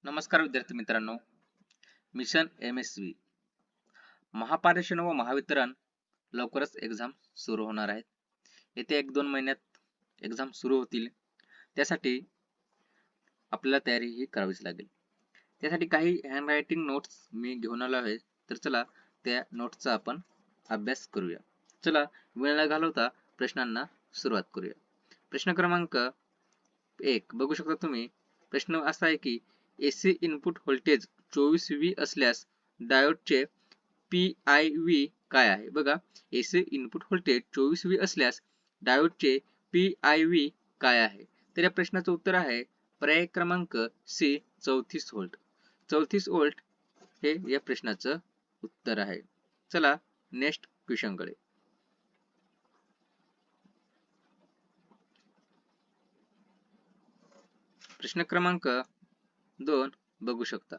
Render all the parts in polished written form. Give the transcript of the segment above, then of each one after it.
नमस्कार विद्यार्थी मित्रांनो. मिशन MSV महापारेषण व महावितरण लवकरच एक्झाम सुरू होणार आहेत. येत्या 1-2 महिन्यात एक्झाम सुरू होतील. त्यासाठी आपल्याला तयारी ही करावीच लागेल. त्यासाठी काही हँडरायटिंग नोट्स मी घेऊन आलो आहे. तर चला त्या नोट्सचा आपण अभ्यास करूया. चला वेळ न घालवता प्रश्नांना सुरुवात करूया. प्रश्न क्रमांक 1 बघू शकता तुम्ही. प्रश्न असा आहे की AC इनपुट व्होल्टेज 24V असल्यास डायोडचे PIV काय आहे? बघा, AC इनपुट व्होल्टेज 24V असल्यास डायोडचे PIV काय आहे? तर या प्रश्नाचं उत्तर आहे पर्याय क्रमांक C 34 व्होल्ट. 34 व्होल्ट हे या प्रश्नाचं उत्तर आहे. चला नेक्स्ट क्वेश्चन कडे. प्रश्न क्रमांक 2 बघू शकता.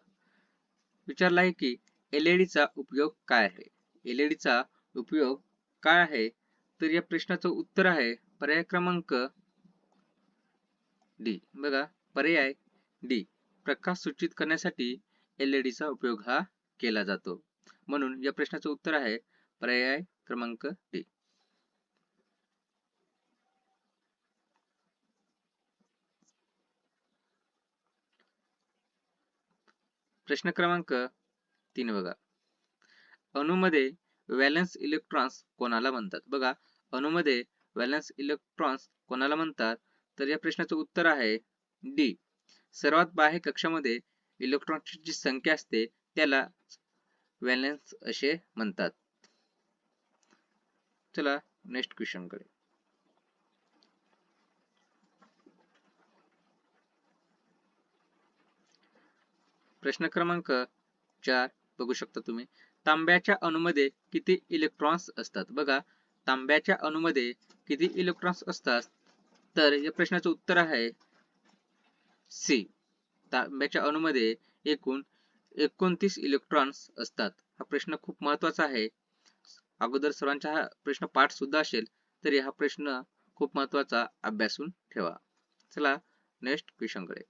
विचारला आहे की LED चा उपयोग काय आहे? LED चा उपयोग काय आहे? तर या प्रश्नाचं उत्तर आहे पर्याय क्रमांक D. बघा, पर्याय D. प्रकाश सूचित करण्यासाठी LED चा उपयोग हा केला जातो. म्हणून या प्रश्नाचं उत्तर आहे पर्याय क्रमांक D. प्रश्न क्रमांक 3 बघा. अणूमध्ये व्हॅलेन्स इलेक्ट्रॉन्स कोणाला म्हणतात? बघा, अणूमध्ये व्हॅलेन्स इलेक्ट्रॉन्स कोणाला म्हणतात? तर या प्रश्नाचं उत्तर आहे डी. सर्वात बाह्य कक्षामध्ये इलेक्ट्रॉनची जी संख्या असते त्याला व्हॅलेन्स असे म्हणतात. चला नेक्स्ट क्वेश्चन कडे. प्रश्न क्रमांक 4 बघू शकता तुम्ही. तांब्याच्या अणूमध्ये किती इलेक्ट्रॉन्स असतात? बघा, तांब्याच्या अणूमध्ये किती इलेक्ट्रॉन्स असतात? तर या प्रश्नाचं उत्तर आहे सी. तांब्याच्या अणूमध्ये एकूण 29 इलेक्ट्रॉन्स असतात. हा प्रश्न खूप महत्वाचा आहे. अगोदर सर्वांचा हा प्रश्न पाठ सुद्धा असेल तरी हा प्रश्न खूप महत्वाचा अभ्यासून ठेवा. चला नेक्स्ट क्वेश्चन कडे.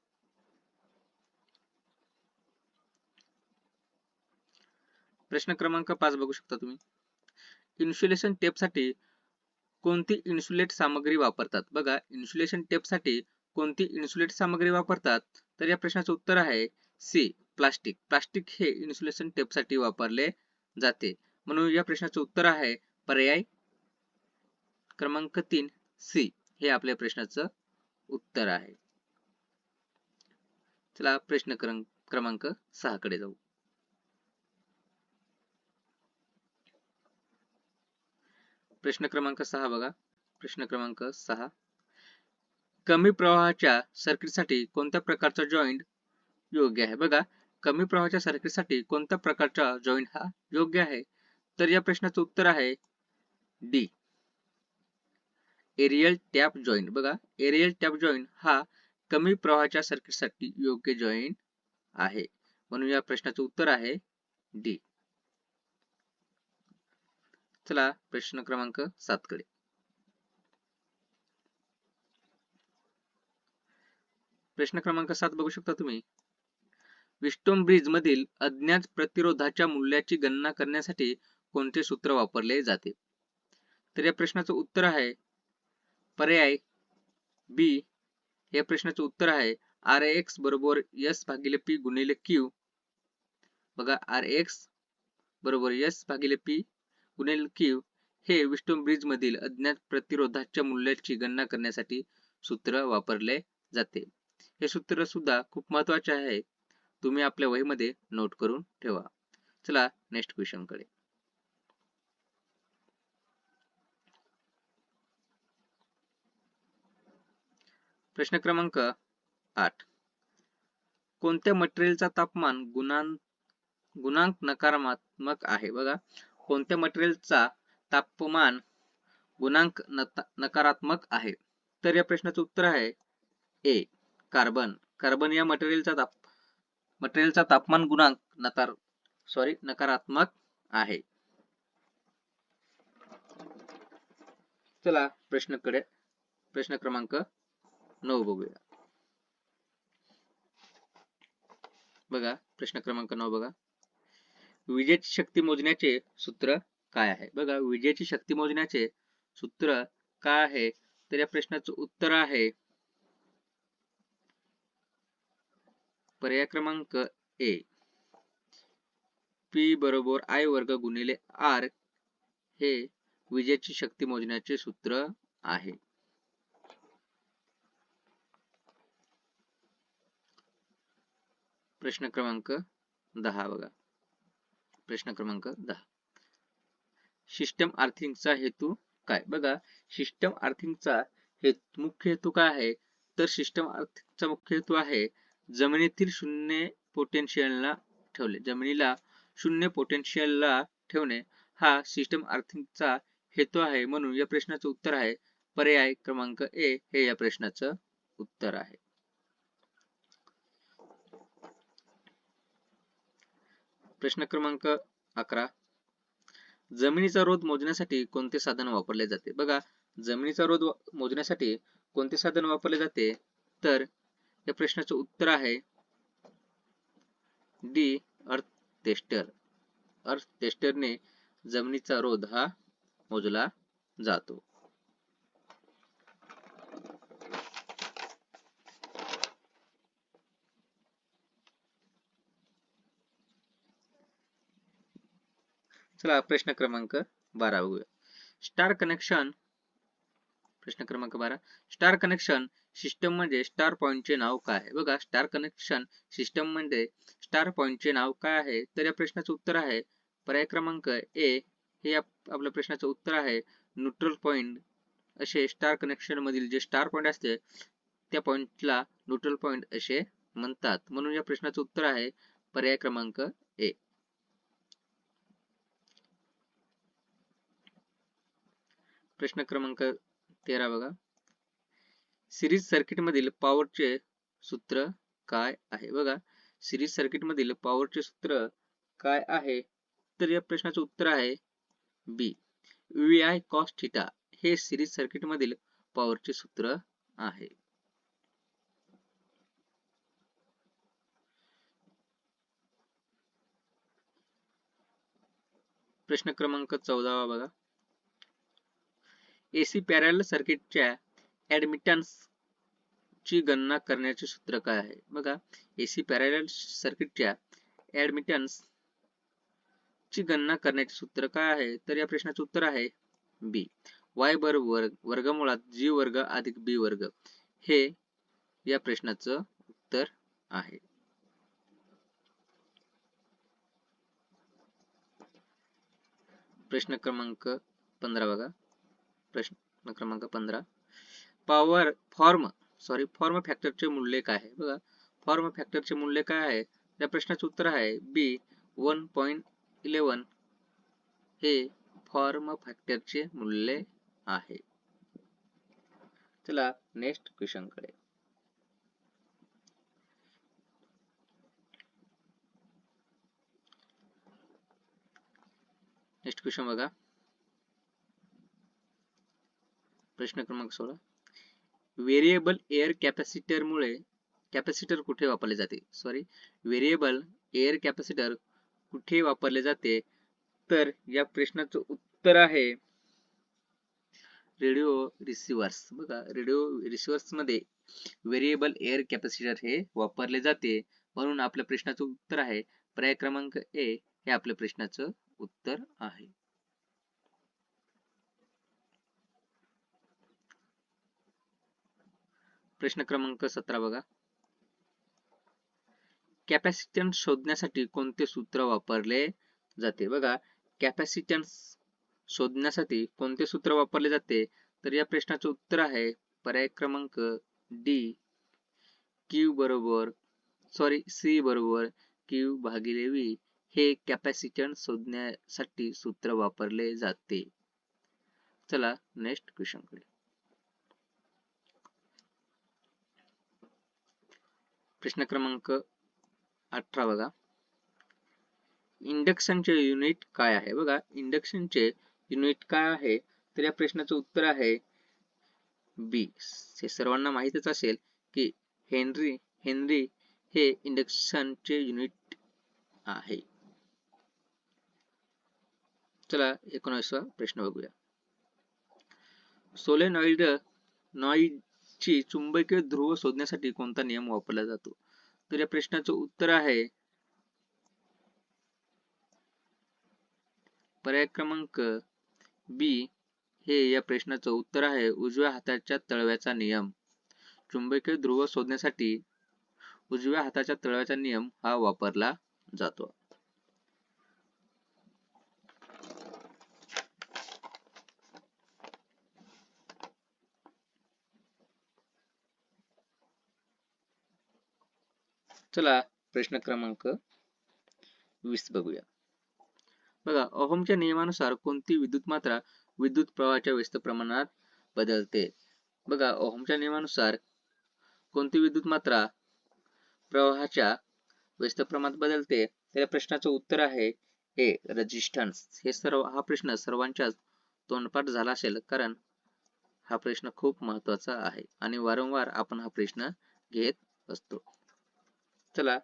प्रश्न क्रमांक 5 बघू शकता तुम्ही. इन्सुलेशन टेपसाठी कोणती इन्सुलेट सामग्री वापरतात? बघा, इन्सुलेशन टेपसाठी कोणती इन्सुलेट सामग्री वापरतात? तर या प्रश्नाचं उत्तर आहे सी. प्लास्टिक. प्लास्टिक हे इन्सुलेशन टेपसाठी वापरले जाते. म्हणून या प्रश्नाचं उत्तर आहे पर्याय क्रमांक 3 सी. हे आपल्या प्रश्नाचं उत्तर आहे. चला प्रश्न क्रमांक 6 कडे जाऊ. प्रश्न क्रमांक 6 बघा. प्रश्न क्रमांक 6. कमी प्रवाहाच्या सर्किटसाठी कोणत्या प्रकारचा जॉईंट योग्य आहे? बघा, कमी प्रवाहाच्या सर्किटसाठी कोणत्या प्रकारचा जॉईंट हा योग्य आहे? तर या प्रश्नाचं उत्तर आहे डी. Aerial tap joint. बघा, एरियल टॅप जॉईंट हा कमी प्रवाहाच्या सर्किटसाठी योग्य जॉईंट आहे. म्हणून या प्रश्नाचं उत्तर आहे डी. चला प्रश्न क्रमांक 7 कडे. प्रश्न क्रमांक 7 बघू शकता तुम्ही. विस्टोन ब्रिज मधील अज्ञात प्रतिरोधाच्या मूल्याची गणना करण्यासाठी कोणते सूत्र वापरले जाते? तर या प्रश्नाचं उत्तर आहे पर्याय बी. या प्रश्नाचं उत्तर आहे Rx बरोबर S भागिले P गुणिले Q. बघा, Rx बरोबर S भागिले P गुणिले Q हे विस्टोन ब्रिज मधील अज्ञात प्रतिरोधाच्या मूल्याची गणना करण्यासाठी सूत्र वापरले जाते. हे सूत्र सुद्धा खूप महत्वाचे आहे. तुम्ही आपल्या वहीमध्ये नोट करून ठेवा. चला नेक्स्ट क्वेश्चन कडे. प्रश्न क्रमांक 8. कोणत्या मटेरियलचा तापमान गुणांक नकारात्मक आहे? बघा, कोणत्या मटेरियलचा तापमान गुणांक नकारात्मक आहे? तर या प्रश्नाचं उत्तर आहे ए. कार्बन. कार्बन या मटेरियलचा तापमान गुणांक नकारात्मक आहे. चला प्रश्न क्रमांक 9 बघूया. बघा प्रश्न क्रमांक 9 बघा. विजेची शक्ती मोजण्याचे सूत्र काय आहे? बघा विजेची शक्ती मोजण्याचे सूत्र काय आहे? तर या प्रश्नाचं उत्तर आहे पर्याय क्रमांक ए, P बरोबर I वर्ग गुणिले R हे विजेची शक्ती मोजण्याचे सूत्र आहे. प्रश्न क्रमांक 10 बघा. प्रश्न क्रमांक 10. सिस्टम अर्थिंगचा हेतू काय? बघा सिस्टम अर्थिंगचा मुख्य हेतू काय आहे? तर सिस्टम अर्थिंगचा मुख्य हेतू आहे जमिनीतील शून्य पोटेन्शियलला ठेवले. जमिनीला शून्य पोटेन्शियलला ठेवणे हा सिस्टम अर्थिंगचा हेतू आहे. म्हणून या प्रश्नाचं उत्तर आहे पर्याय क्रमांक ए हे या प्रश्नाचं उत्तर आहे. प्रश्न क्रमांक 11. जमिनीचा रोध मोजण्यासाठी कोणते साधन वापरले जाते? बघा जमिनीचा रोध मोजण्यासाठी कोणते साधन वापरले जाते? तर या प्रश्नाचं उत्तर आहे डी, अर्थ टेस्टर. अर्थ टेस्टरने जमिनीचा रोध हा मोजला जातो. चला प्रश्न क्रमांक 12 बघूया. Star connection. प्रश्न क्रमांक 12. स्टार कनेक्शन सिस्टम म्हणजे स्टार पॉइंटचे नाव काय आहे? बघा स्टार कनेक्शन सिस्टम म्हणजे स्टार पॉइंटचे नाव काय आहे? तर या प्रश्नाचं उत्तर आहे पर्याय क्रमांक ए हे आपल्या प्रश्नाचं उत्तर आहे न्यूट्रल पॉइंट. असे स्टार कनेक्शन मधील जे स्टार पॉइंट असते त्या पॉइंटला न्यूट्रल पॉइंट असे म्हणतात. म्हणून या प्रश्नाचं उत्तर आहे पर्याय क्रमांक ए. प्रश्न क्रमांक 13 बघा. सिरीज सर्किट मधील पॉवरचे सूत्र काय आहे? बघा सिरीज सर्किट मधील पॉवरचे सूत्र काय आहे? तर या प्रश्नाचं उत्तर आहे बी, VI cos θ हे सिरीज सर्किट मधील पॉवरचे सूत्र आहे. प्रश्न क्रमांक 14 बघा. AC पॅरलल सर्किटच्या ऍडमिटन्स ची गणना करण्याचे सूत्र काय आहे? बघा AC पॅरलल सर्किटच्या ऍडमिटन्स ची गणना करण्याचे सूत्र काय आहे? तर या प्रश्नाचे उत्तर आहे बी, y बरोबर वर्गमुळात g वर्ग अधिक b वर्ग हे या प्रश्नाचं उत्तर आहे. प्रश्न क्रमांक 15 बघा. प्रश्न क्रमांक 15. फॉर्म फॅक्टरचे मूल्य काय आहे? बघा फॉर्म फॅक्टरचे मूल्य काय आहे? या प्रश्नाचे उत्तर आहे बी, 1.11 हे फॉर्म फॅक्टरचे मूल्य आहे. चला नेक्स्ट क्वेश्चन कडे. नेक्स्ट क्वेश्चन बघा. प्रश्न क्रमांक 16. व्हेरिएबल एअर कॅपॅसिटर कुठे वापरले जाते? व्हेरिएबल एअर कॅपॅसिटर कुठे वापरले जाते? तर या प्रश्नाचं उत्तर आहे रेडिओ रिसिव्हर्स. बघा रेडिओ रिसिव्हर्स मध्ये व्हेरिएबल एअर कॅपॅसिटर हे वापरले जाते. म्हणून आपल्या प्रश्नाचं उत्तर आहे पर्याय क्रमांक ए हे आपल्या प्रश्नाचं उत्तर आहे. प्रश्न क्रमांक 17 बघा. कॅपॅसिटन्स शोधण्यासाठी कोणते सूत्र वापरले जाते? बघा कॅपॅसिटन्स शोधण्यासाठी कोणते सूत्र वापरले जाते? तर या प्रश्नाचं उत्तर आहे पर्याय क्रमांक डी, सी बरोबर Q भागिले V हे कॅपॅसिटन्स शोधण्यासाठी सूत्र वापरले जाते. चला नेक्स्ट क्वेश्चन कडे. प्रश्न क्रमांक 18 बघा. इंडक्शनचे युनिट काय आहे? बघा इंडक्शनचे युनिट काय आहे? तर या प्रश्नाचं उत्तर आहे बी. हे सर्वांना माहितच असेल की हेनरी हे इंडक्शनचे युनिट आहे. चला 19वा प्रश्न बघूया. सोलेनॉइडची चुंबकीय ध्रुव शोधण्यासाठी कोणता नियम वापरला जातो? तर या प्रश्नाचं उत्तर आहे पर्याय क्रमांक बी. हे या प्रश्नाचं उत्तर आहे उजव्या हाताच्या तळव्याचा नियम. चुंबकीय ध्रुव शोधण्यासाठी उजव्या हाताच्या तळव्याचा नियम हा वापरला जातो. चला प्रश्न क्रमांक 20 बघूया. बघा, ओहमच्या नियमानुसार कोणती विद्युत मात्रा विद्युत प्रवाहाच्या व्यस्त प्रमाणात बदलते? बघा, ओहमच्या नियमानुसार कोणती विद्युत मात्रा प्रवाहाच्या व्यस्त प्रमाणात बदलते? त्या प्रश्नाचं उत्तर आहे ए. रेझिस्टन्स. हा प्रश्न सर्वांच्याच तोंडपाठ झाला असेल, कारण हा प्रश्न खूप महत्वाचा आहे आणि वारंवार आपण हा प्रश्न घेत असतो. चला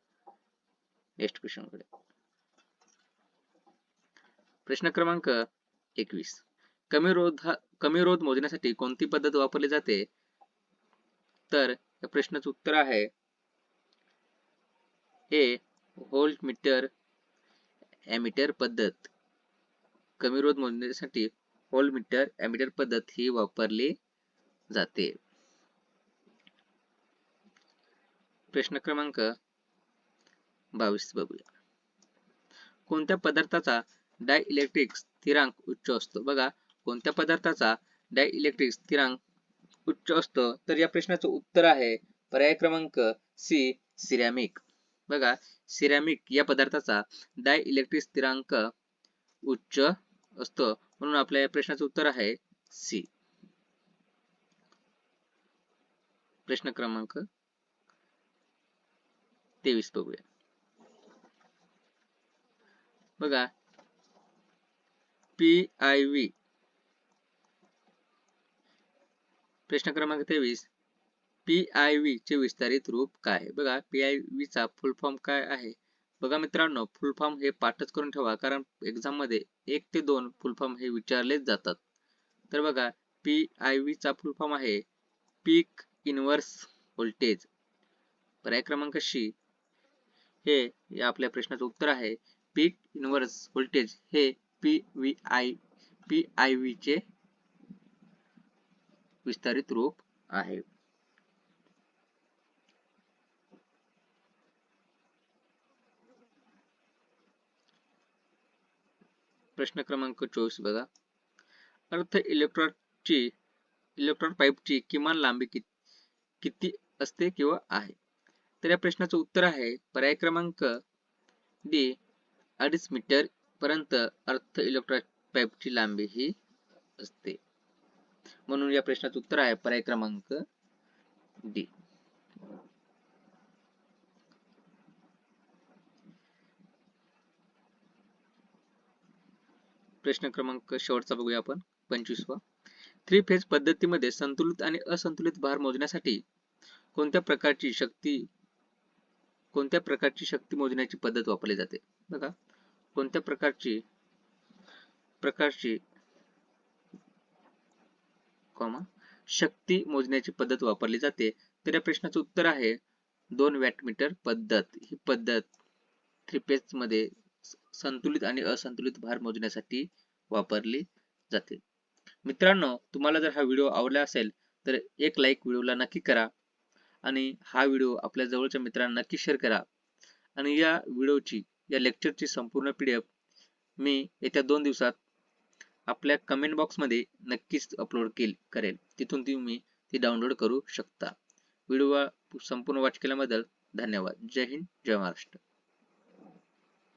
नेक्स्ट क्वेश्चन कडे. प्रश्न क्रमांक 21. कमी रोध मोजण्यासाठी कोणती पद्धत वापरली जाते? तर या प्रश्नाचं उत्तर आहे ए. व्होल्टमीटर ॲमीटर पद्धत. कमी रोध मोजण्यासाठी व्होल्टमीटर ॲमीटर पद्धत ही वापरली जाते. प्रश्न क्रमांक 22 बघूया. कोणत्या पदार्थाचा डायइलेक्ट्रिक स्थिरांक उच्च असतो? बघा, कोणत्या पदार्थाचा डायइलेक्ट्रिक स्थिरांक उच्च असतो? तर या प्रश्नाचं उत्तर आहे पर्याय क्रमांक सी. सिरॅमिक. बघा, सिरॅमिक या पदार्थाचा डायइलेक्ट्रिक स्थिरांक उच्च असतो, म्हणून आपल्या या प्रश्नाचं उत्तर आहे सी. प्रश्न क्रमांक 23 बघूया. बघा, PIV. प्रश्न क्रमांक 23. PIV चे विस्तारित रूप काय आहे? बघा, PIV चा फुल फॉर्म काय आहे? बघा मित्रांनो, फुल फॉर्म हे पाठच करून ठेवा, कारण एक्झाम मध्ये 1 ते 2 फुल फॉर्म हे विचारलेच जातात. तर बघा, PIV चा फुल फॉर्म आहे पीक इनव्हर्स व्होल्टेज. पर्याय क्रमांक सी. हे या आपल्या प्रश्नाचं उत्तर आहे पीक इनव्हर्स व्होल्टेज हे PIV चे विस्तारित रूप आहे. प्रश्न क्रमांक 24 बघा. अर्थ इलेक्ट्रॉन पाईपची किमान लांबी किती असते किंवा आहे? तर या प्रश्नाचं उत्तर आहे पर्याय क्रमांक डी. 2.5 मीटर पर्यंत अर्थ इलेक्ट्रॉन पाईपची लांबी ही असते, म्हणून या प्रश्नाचं उत्तर आहे पर्याय क्रमांक डी. प्रश्न क्रमांक शेवटचा बघूया आपण, 25वा. 3 फेज पद्धतीमध्ये संतुलित आणि असंतुलित भार मोजण्यासाठी कोणत्या प्रकारची शक्ती मोजण्याची पद्धत वापरली जाते? बघा, कोणत्या प्रकारची शक्ती मोजण्याची पद्धत वापरली जाते? तर या प्रश्नाचं उत्तर आहे 2 वॅटमीटर पद्धत. ही पद्धत 3 फेज मध्ये संतुलित आणि असंतुलित भार मोजण्यासाठी वापरली जाते. मित्रांनो, तुम्हाला जर हा व्हिडिओ आवडला असेल तर एक लाईक व्हिडिओला नक्की करा आणि हा व्हिडिओ आपल्या जवळच्या मित्रांना नक्की शेअर करा. आणि या लेक्चरची संपूर्ण PDF मी येत्या 2 दिवसात आपल्या कमेंट बॉक्समध्ये नक्कीच अपलोड करेल. तिथून तुम्ही ती डाउनलोड करू शकता. व्हिडिओ संपूर्ण वॉच केल्याबद्दल धन्यवाद. जय हिंद, जय महाराष्ट्र.